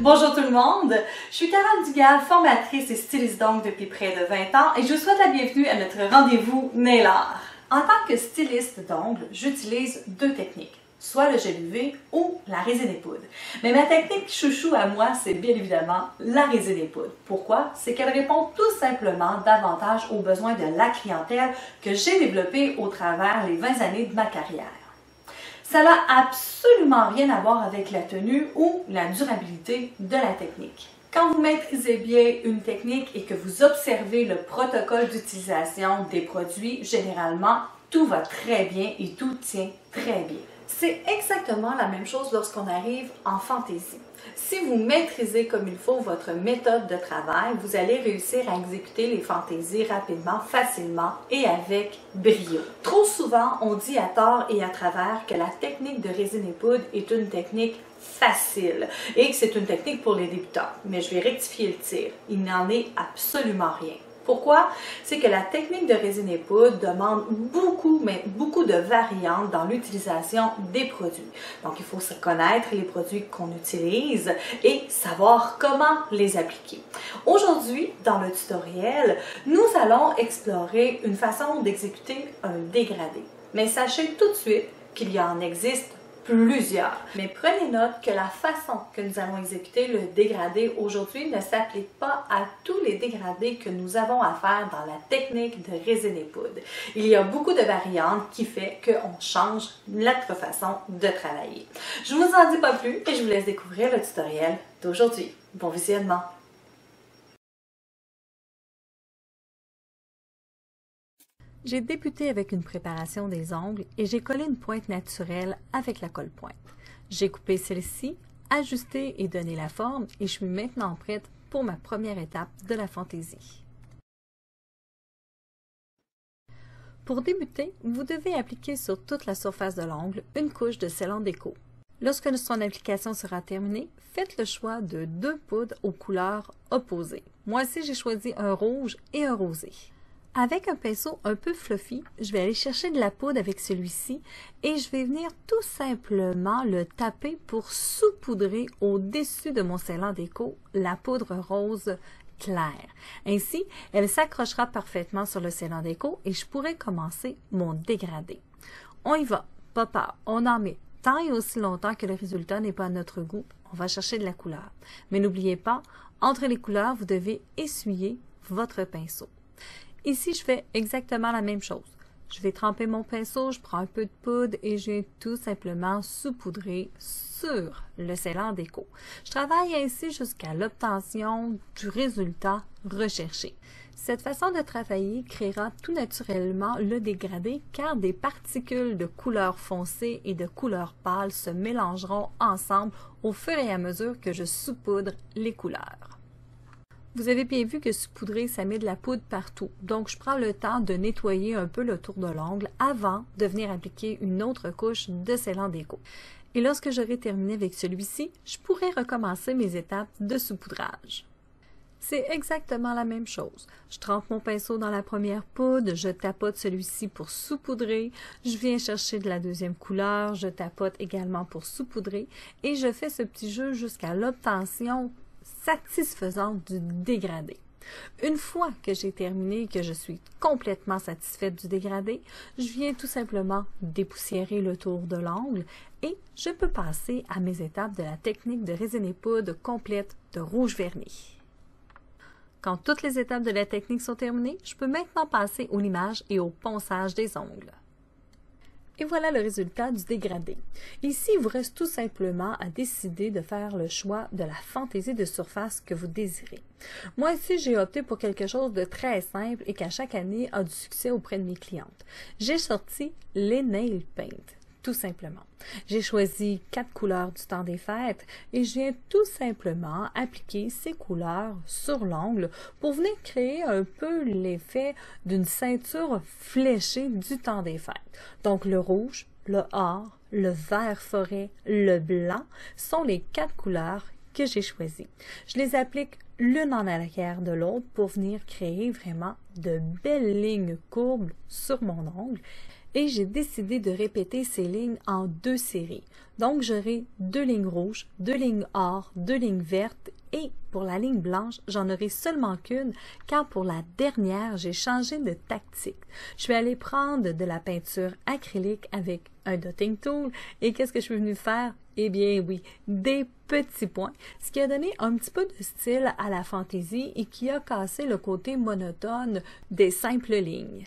Bonjour tout le monde, je suis Carole Dugal, formatrice et styliste d'ongles depuis près de 20 ans et je vous souhaite la bienvenue à notre rendez-vous Nail Art. En tant que styliste d'ongles, j'utilise deux techniques, soit le gel UV ou la résine et poudre. Mais ma technique chouchou à moi, c'est bien évidemment la résine et poudre. Pourquoi? C'est qu'elle répond tout simplement davantage aux besoins de la clientèle que j'ai développée au travers les 20 années de ma carrière. Ça n'a absolument rien à voir avec la tenue ou la durabilité de la technique. Quand vous maîtrisez bien une technique et que vous observez le protocole d'utilisation des produits, généralement, tout va très bien et tout tient très bien. C'est exactement la même chose lorsqu'on arrive en fantaisie. Si vous maîtrisez comme il faut votre méthode de travail, vous allez réussir à exécuter les fantaisies rapidement, facilement et avec brio. Trop souvent, on dit à tort et à travers que la technique de résine et poudre est une technique facile et que c'est une technique pour les débutants. Mais je vais rectifier le tir. Il n'en est absolument rien. Pourquoi? C'est que la technique de résine et poudre demande beaucoup de variantes dans l'utilisation des produits. Donc, il faut se connaître les produits qu'on utilise et savoir comment les appliquer. Aujourd'hui, dans le tutoriel, nous allons explorer une façon d'exécuter un dégradé. Mais sachez tout de suite qu'il y en existe plusieurs. Mais prenez note que la façon que nous allons exécuter le dégradé aujourd'hui ne s'applique pas à tous les dégradés que nous avons à faire dans la technique de résine et poudre. Il y a beaucoup de variantes qui fait qu'on change notre façon de travailler. Je ne vous en dis pas plus et je vous laisse découvrir le tutoriel d'aujourd'hui. Bon visionnement! J'ai débuté avec une préparation des ongles et j'ai collé une pointe naturelle avec la colle-pointe. J'ai coupé celle-ci, ajusté et donné la forme et je suis maintenant prête pour ma première étape de la fantaisie. Pour débuter, vous devez appliquer sur toute la surface de l'ongle une couche de scellant déco. Lorsque son application sera terminée, faites le choix de deux poudres aux couleurs opposées. Moi ici, j'ai choisi un rouge et un rosé. Avec un pinceau un peu fluffy, je vais aller chercher de la poudre avec celui-ci et je vais venir tout simplement le taper pour saupoudrer au-dessus de mon scellant déco la poudre rose claire. Ainsi, elle s'accrochera parfaitement sur le scellant déco et je pourrai commencer mon dégradé. On y va, pas peur, on en met tant et aussi longtemps que le résultat n'est pas à notre goût. On va chercher de la couleur. Mais n'oubliez pas, entre les couleurs, vous devez essuyer votre pinceau. Ici, je fais exactement la même chose. Je vais tremper mon pinceau, je prends un peu de poudre et je vais tout simplement saupoudrer sur le scellant déco. Je travaille ainsi jusqu'à l'obtention du résultat recherché. Cette façon de travailler créera tout naturellement le dégradé car des particules de couleur foncée et de couleur pâle se mélangeront ensemble au fur et à mesure que je saupoudre les couleurs. Vous avez bien vu que saupoudrer, ça met de la poudre partout. Donc, je prends le temps de nettoyer un peu le tour de l'ongle avant de venir appliquer une autre couche de scellant déco. Et lorsque j'aurai terminé avec celui-ci, je pourrai recommencer mes étapes de saupoudrage. C'est exactement la même chose. Je trempe mon pinceau dans la première poudre, je tapote celui-ci pour saupoudrer, je viens chercher de la deuxième couleur, je tapote également pour saupoudrer et je fais ce petit jeu jusqu'à l'obtention satisfaisante du dégradé. Une fois que j'ai terminé, que je suis complètement satisfaite du dégradé, je viens tout simplement dépoussiérer le tour de l'ongle et je peux passer à mes étapes de la technique de résine et poudre complète de rouge vernis. Quand toutes les étapes de la technique sont terminées, je peux maintenant passer au limage et au ponçage des ongles. Et voilà le résultat du dégradé. Ici, il vous reste tout simplement à décider de faire le choix de la fantaisie de surface que vous désirez. Moi ici, j'ai opté pour quelque chose de très simple et qui à chaque année a du succès auprès de mes clientes. J'ai sorti les Nail Paint, tout simplement. J'ai choisi 4 couleurs du temps des fêtes et je viens tout simplement appliquer ces couleurs sur l'ongle pour venir créer un peu l'effet d'une ceinture fléchée du temps des fêtes. Donc le rouge, le or, le vert forêt, le blanc sont les 4 couleurs que j'ai choisies. Je les applique l'une en arrière de l'autre pour venir créer vraiment de belles lignes courbes sur mon ongle. et j'ai décidé de répéter ces lignes en 2 séries. Donc j'aurai 2 lignes rouges, 2 lignes or, 2 lignes vertes et pour la ligne blanche, j'en aurai seulement qu'une car pour la dernière, j'ai changé de tactique. Je suis allée prendre de la peinture acrylique avec un dotting tool et qu'est-ce que je suis venue faire? Eh bien oui, des petits points, ce qui a donné un petit peu de style à la fantaisie et qui a cassé le côté monotone des simples lignes.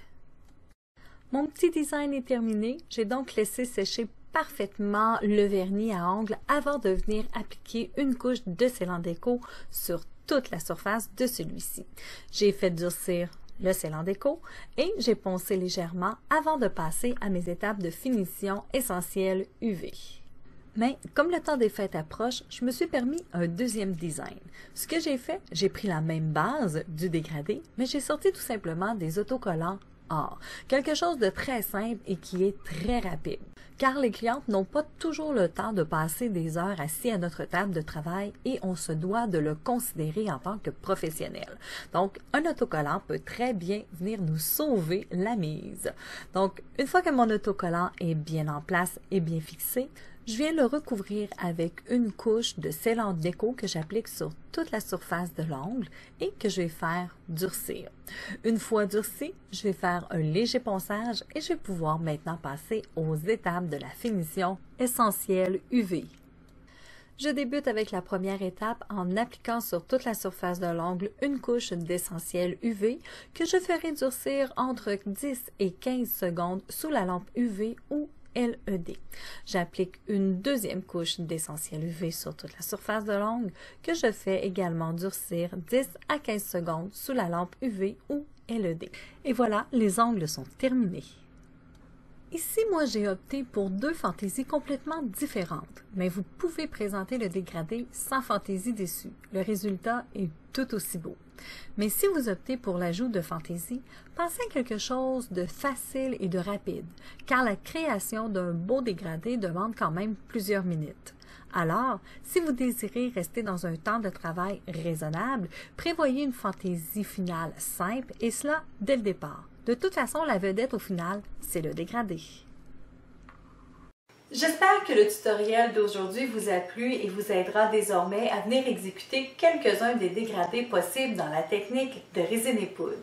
Mon petit design est terminé, j'ai donc laissé sécher parfaitement le vernis à ongles avant de venir appliquer une couche de scellant déco sur toute la surface de celui-ci. J'ai fait durcir le scellant déco et j'ai poncé légèrement avant de passer à mes étapes de finition essentielle UV. Mais comme le temps des fêtes approche, je me suis permis un deuxième design. Ce que j'ai fait, j'ai pris la même base du dégradé, mais j'ai sorti tout simplement des autocollants or. Quelque chose de très simple et qui est très rapide. Car les clientes n'ont pas toujours le temps de passer des heures assis à notre table de travail et on se doit de le considérer en tant que professionnel. Donc, un autocollant peut très bien venir nous sauver la mise. Donc, une fois que mon autocollant est bien en place et bien fixé, je viens le recouvrir avec une couche de scellant déco que j'applique sur toute la surface de l'ongle et que je vais faire durcir. Une fois durci, je vais faire un léger ponçage et je vais pouvoir maintenant passer aux étapes de la finition essentielle UV. Je débute avec la première étape en appliquant sur toute la surface de l'ongle une couche d'essentiel UV que je ferai durcir entre 10 et 15 secondes sous la lampe UV ou LED. J'applique une deuxième couche d'essentiel UV sur toute la surface de l'ongle que je fais également durcir 10 à 15 secondes sous la lampe UV ou LED. Et voilà, les ongles sont terminés. Ici, moi, j'ai opté pour 2 fantaisies complètement différentes, mais vous pouvez présenter le dégradé sans fantaisie dessus. Le résultat est tout aussi beau. Mais si vous optez pour l'ajout de fantaisie, pensez à quelque chose de facile et de rapide, car la création d'un beau dégradé demande quand même plusieurs minutes. Alors, si vous désirez rester dans un temps de travail raisonnable, prévoyez une fantaisie finale simple et cela dès le départ. De toute façon, la vedette au final, c'est le dégradé. J'espère que le tutoriel d'aujourd'hui vous a plu et vous aidera désormais à venir exécuter quelques-uns des dégradés possibles dans la technique de résine et poudre.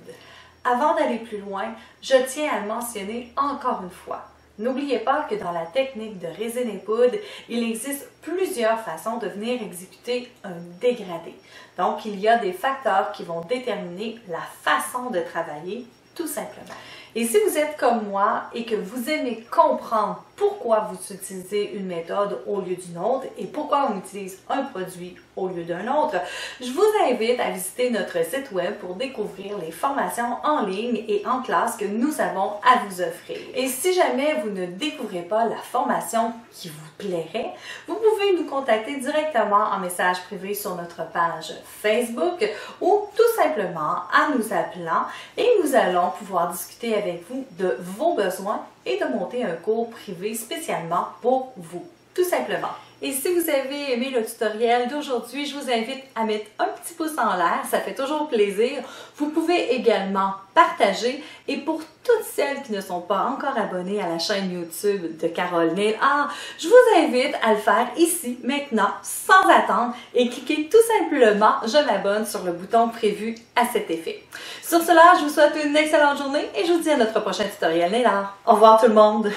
Avant d'aller plus loin, je tiens à le mentionner encore une fois. N'oubliez pas que dans la technique de résine et poudre, il existe plusieurs façons de venir exécuter un dégradé. Donc, il y a des facteurs qui vont déterminer la façon de travailler, tout simplement. Et si vous êtes comme moi et que vous aimez comprendre pourquoi vous utilisez une méthode au lieu d'une autre et pourquoi on utilise un produit au lieu d'un autre, je vous invite à visiter notre site web pour découvrir les formations en ligne et en classe que nous avons à vous offrir. Et si jamais vous ne découvrez pas la formation qui vous plairait, vous pouvez nous contacter directement en message privé sur notre page Facebook ou tout simplement en nous appelant et nous allons pouvoir discuter avec vous de vos besoins et de monter un cours privé spécialement pour vous, tout simplement. Et si vous avez aimé le tutoriel d'aujourd'hui, je vous invite à mettre un petit pouce en l'air, ça fait toujours plaisir. Vous pouvez également partager et pour toutes celles qui ne sont pas encore abonnées à la chaîne YouTube de Carole Nail Art, je vous invite à le faire ici, maintenant, sans attendre et cliquez tout simplement « Je m'abonne » sur le bouton prévu à cet effet. Sur cela, je vous souhaite une excellente journée et je vous dis à notre prochain tutoriel Nail Art. Au revoir tout le monde!